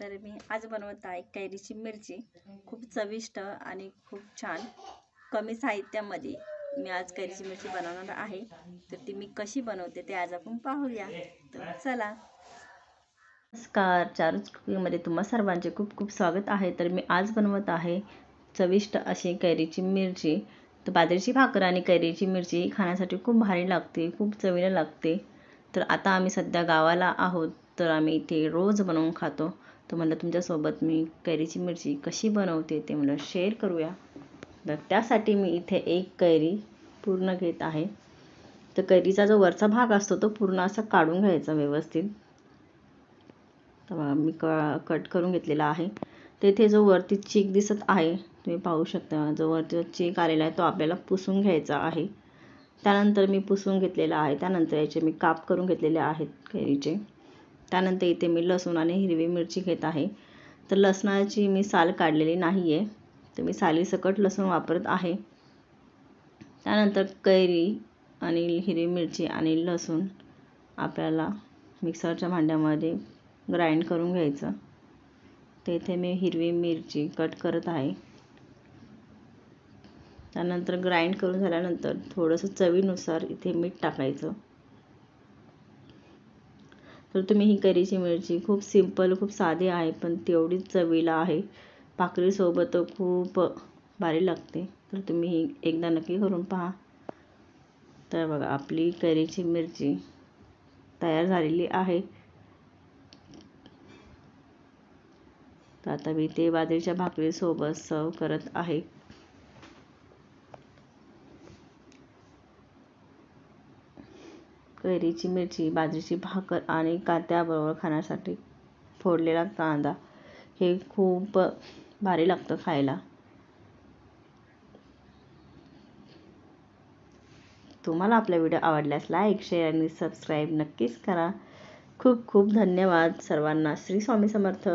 तर मी आज बनवत आहे कैरीची मिरची। खूप चविष्ट आणि खूप छान कमी साहित्यामध्ये मी आज कैरीची मिरची बनवणार आहे। तर ती मी कशी बनवते ते आज आपण पाहूया। तर चला। नमस्कार, चारूच कुकिंगमध्ये तुम्हा सर्वांचे खूप खूप स्वागत आहे। तर मी आज बनवत आहे चविष्ट अशी कैरीची मिरची। तर बाजरीची भाकर आणि कैरीची मिरची खाण्यासाठी खूप भारी लागते, खूप चवीला लागते। तर आता आम्ही सध्या गावाला आहोत, तर आम्ही इथे रोज बनवून खातो। तर म्हणलं तुमच्यासोबत मी कैरीची मिरची कशी बनवते ते मला शेअर करूया। तर त्यासाठी मी इथे एक कैरी पूर्ण घेत आहे। तर कैरीचा जो वरचा भाग असतो तो पूर्ण असा काढून घ्यायचा व्यवस्थित। तर मी कट करून घेतलेला आहे। तेथे जो वरती चीक दिसत आहे तुम्ही पाहू शकता, जो वरती चीक आलेला आहे तो आपल्याला पुसून घ्यायचा आहे। त्यानंतर मी पुसून घेतलेला आहे। त्यानंतर याचे मी काप करून घेतलेले आहेत कैरीचे। त्यानंतर इथे मी लसूण आणि हिरवी मिरची घेत आहे। तर लसणाची मी साल काढलेली नाही आहे, तर मी सालीसकट लसूण वापरत आहे। त्यानंतर कैरी आणि हिरवी मिरची आणि लसूण आपल्याला मिक्सरच्या भांड्यामध्ये ग्राइंड करून घ्यायचं। तर इथे मी हिरवी मिरची कट करत आहे। त्यानंतर ग्राइंड करून झाल्यानंतर थोडंसं चवीनुसार इथे मीठ टाकायचं। तर तुम्ही ही कैरीची मिरची खूप सिंपल, खूप साधी आहे, पण तेवढीच चवीला आहे। भाकरीसोबत खूप भारी लागते। तर तुम्ही ही एकदा नक्की करून पहा। तर बघा, आपली कैरीची मिरची तयार झालेली आहे। तर आता मी ते बाजरीच्या भाकरीसोबत सर्व करत आहे। कैरीची मिरची, बाजरीची भाकर आणि त्याबरोबर खाण्यासाठी फोडलेला कांदा हे खूप भारी लागतं खायला। तुम्हाला आपला व्हिडिओ आवडल्यास लाईक, शेअर आणि सबस्क्राईब नक्कीच करा। खूप खूप धन्यवाद सर्वांना। श्री स्वामी समर्थ।